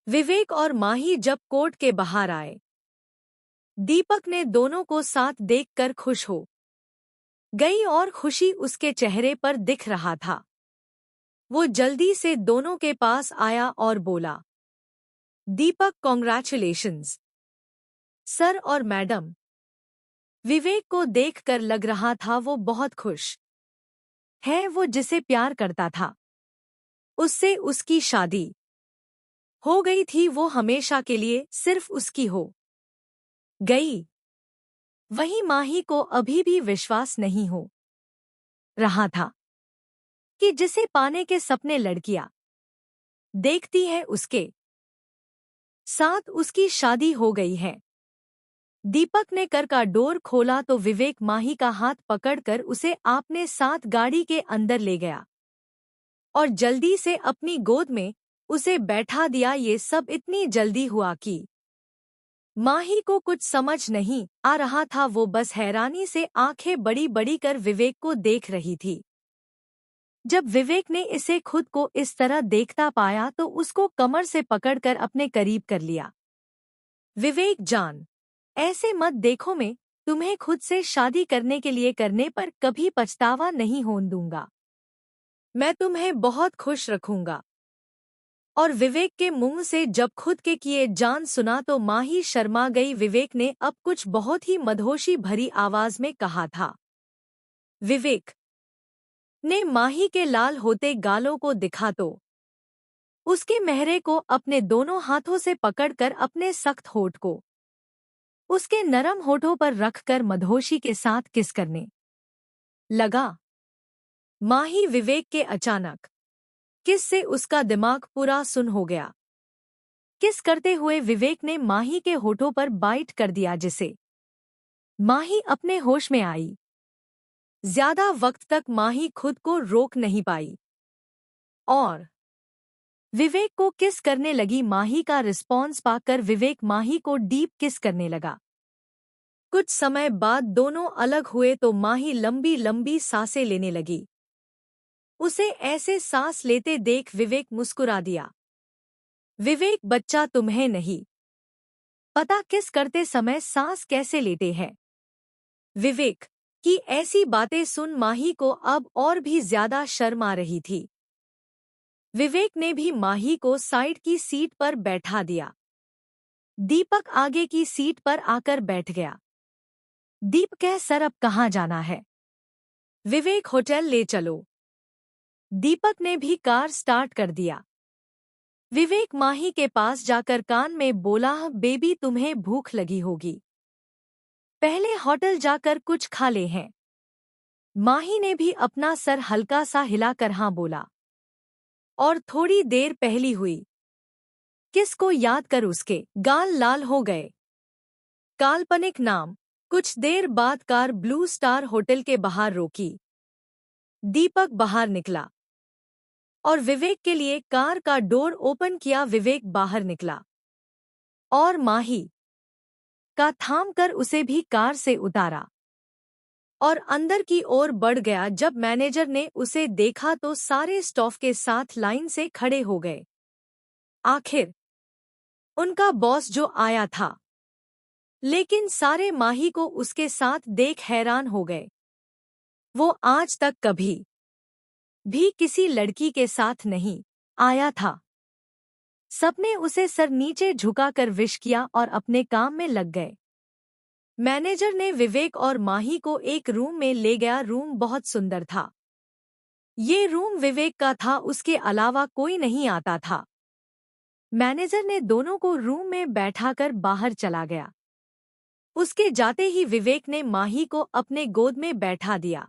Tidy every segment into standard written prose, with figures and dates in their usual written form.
विवेक और माही जब कोर्ट के बाहर आए, दीपक ने दोनों को साथ देखकर खुश हो गई और खुशी उसके चेहरे पर दिख रहा था। वो जल्दी से दोनों के पास आया और बोला, दीपक, कॉन्ग्रेचुलेशंस सर और मैडम। विवेक को देखकर लग रहा था वो बहुत खुश है। वो जिसे प्यार करता था, उससे उसकी शादी हो गई थी। वो हमेशा के लिए सिर्फ उसकी हो गई। वहीं माही को अभी भी विश्वास नहीं हो रहा था कि जिसे पाने के सपने लड़कियां देखती है उसके साथ उसकी शादी हो गई है। दीपक ने कर का डोर खोला तो विवेक माही का हाथ पकड़कर उसे अपने साथ गाड़ी के अंदर ले गया और जल्दी से अपनी गोद में उसे बैठा दिया। ये सब इतनी जल्दी हुआ कि माही को कुछ समझ नहीं आ रहा था। वो बस हैरानी से आंखें बड़ी बड़ी कर विवेक को देख रही थी। जब विवेक ने इसे खुद को इस तरह देखता पाया तो उसको कमर से पकड़कर अपने करीब कर लिया। विवेक जान, ऐसे मत देखो। मैं तुम्हें खुद से शादी करने के लिए करने पर कभी पछतावा नहीं होने दूंगा। मैं तुम्हें बहुत खुश रखूंगा। और विवेक के मुंह से जब खुद के किए जान सुना तो माही शर्मा गई। विवेक ने अब कुछ बहुत ही मदहोशी भरी आवाज में कहा था। विवेक ने माही के लाल होते गालों को दिखा तो उसके मेहरे को अपने दोनों हाथों से पकड़कर अपने सख्त होठ को उसके नरम होठों पर रखकर मदहोशी के साथ किस करने लगा। माही विवेक के अचानक किस से उसका दिमाग पूरा सुन हो गया। किस करते हुए विवेक ने माही के होठों पर बाइट कर दिया, जिसे माही अपने होश में आई। ज्यादा वक्त तक माही खुद को रोक नहीं पाई और विवेक को किस करने लगी। माही का रिस्पॉन्स पाकर विवेक माही को डीप किस करने लगा। कुछ समय बाद दोनों अलग हुए तो माही लंबी लंबी सांसें लेने लगी। उसे ऐसे सांस लेते देख विवेक मुस्कुरा दिया। विवेक बच्चा, तुम्हें नहीं पता किस करते समय सांस कैसे लेते हैं। विवेक की ऐसी बातें सुन माही को अब और भी ज्यादा शर्म आ रही थी। विवेक ने भी माही को साइड की सीट पर बैठा दिया। दीपक आगे की सीट पर आकर बैठ गया। दीप कह, सर अब कहाँ जाना है। विवेक, होटल ले चलो। दीपक ने भी कार स्टार्ट कर दिया। विवेक माही के पास जाकर कान में बोला, बेबी तुम्हें भूख लगी होगी, पहले होटल जाकर कुछ खा ले हैं। माही ने भी अपना सर हल्का सा हिलाकर हाँ बोला और थोड़ी देर पहली हुई किसको याद कर उसके गाल लाल हो गए। काल्पनिक नाम। कुछ देर बाद कार ब्लू स्टार होटल के बाहर रोकी। दीपक बाहर निकला और विवेक के लिए कार का डोर ओपन किया। विवेक बाहर निकला और माही का थाम कर उसे भी कार से उतारा और अंदर की ओर बढ़ गया। जब मैनेजर ने उसे देखा तो सारे स्टाफ के साथ लाइन से खड़े हो गए। आखिर उनका बॉस जो आया था, लेकिन सारे माही को उसके साथ देख हैरान हो गए। वो आज तक कभी भी किसी लड़की के साथ नहीं आया था। सबने उसे सर नीचे झुकाकर विश किया और अपने काम में लग गए। मैनेजर ने विवेक और माही को एक रूम में ले गया। रूम बहुत सुंदर था। ये रूम विवेक का था, उसके अलावा कोई नहीं आता था। मैनेजर ने दोनों को रूम में बैठाकर बाहर चला गया। उसके जाते ही विवेक ने माही को अपने गोद में बैठा दिया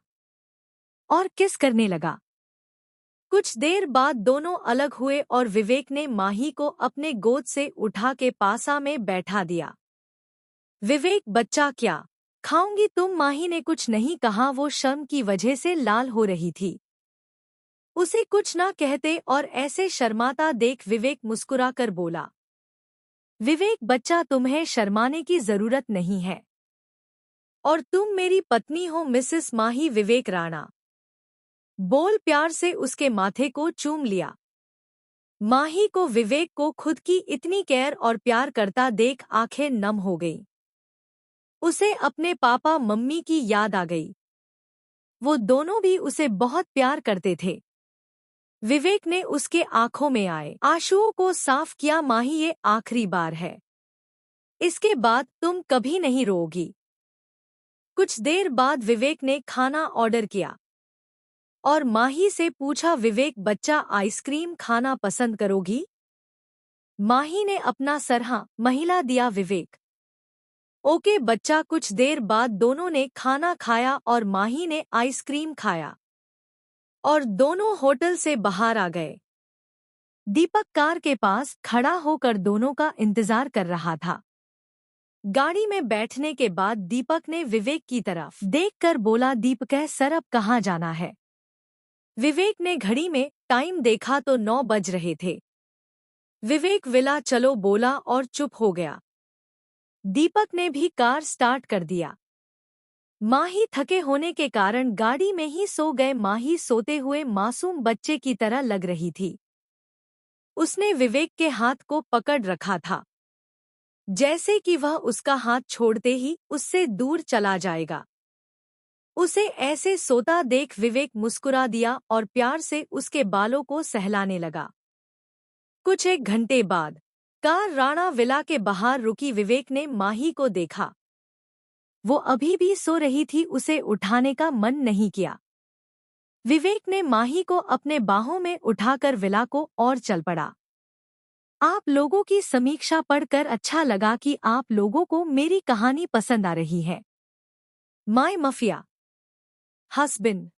और किस करने लगा। कुछ देर बाद दोनों अलग हुए और विवेक ने माही को अपने गोद से उठा के पासा में बैठा दिया। विवेक बच्चा, क्या खाऊंगी तुम। माही ने कुछ नहीं कहा। वो शर्म की वजह से लाल हो रही थी। उसे कुछ ना कहते और ऐसे शर्माता देख विवेक मुस्कुराकर बोला, विवेक बच्चा, तुम्हें शर्माने की जरूरत नहीं है और तुम मेरी पत्नी हो, मिसेस माही। विवेक राणा बोल प्यार से उसके माथे को चूम लिया। माही को विवेक को खुद की इतनी केयर और प्यार करता देख आंखें नम हो गईं। उसे अपने पापा मम्मी की याद आ गई। वो दोनों भी उसे बहुत प्यार करते थे। विवेक ने उसके आंखों में आए आंसुओं को साफ किया। माही, ये आखिरी बार है। इसके बाद तुम कभी नहीं रोओगी। कुछ देर बाद विवेक ने खाना ऑर्डर किया और माही से पूछा, विवेक बच्चा आइसक्रीम खाना पसंद करोगी? माही ने अपना सर हाँ महिला दिया। विवेक, ओके बच्चा। कुछ देर बाद दोनों ने खाना खाया और माही ने आइसक्रीम खाया और दोनों होटल से बाहर आ गए। दीपक कार के पास खड़ा होकर दोनों का इंतजार कर रहा था। गाड़ी में बैठने के बाद दीपक ने विवेक की तरफ देखकर बोला, दीपक सर अब कहाँ जाना है? विवेक ने घड़ी में टाइम देखा तो 9 बज रहे थे। विवेक विला चलो बोला और चुप हो गया। दीपक ने भी कार स्टार्ट कर दिया। माही थके होने के कारण गाड़ी में ही सो गए। माही सोते हुए मासूम बच्चे की तरह लग रही थी। उसने विवेक के हाथ को पकड़ रखा था, जैसे कि वह उसका हाथ छोड़ते ही उससे दूर चला जाएगा। उसे ऐसे सोता देख विवेक मुस्कुरा दिया और प्यार से उसके बालों को सहलाने लगा। कुछ एक घंटे बाद कार राणा विला के बाहर रुकी। विवेक ने माही को देखा। वो अभी भी सो रही थी। उसे उठाने का मन नहीं किया। विवेक ने माही को अपने बाहों में उठाकर विला को और चल पड़ा। आप लोगों की समीक्षा पढ़कर अच्छा लगा कि आप लोगों को मेरी कहानी पसंद आ रही है। My mafia husband.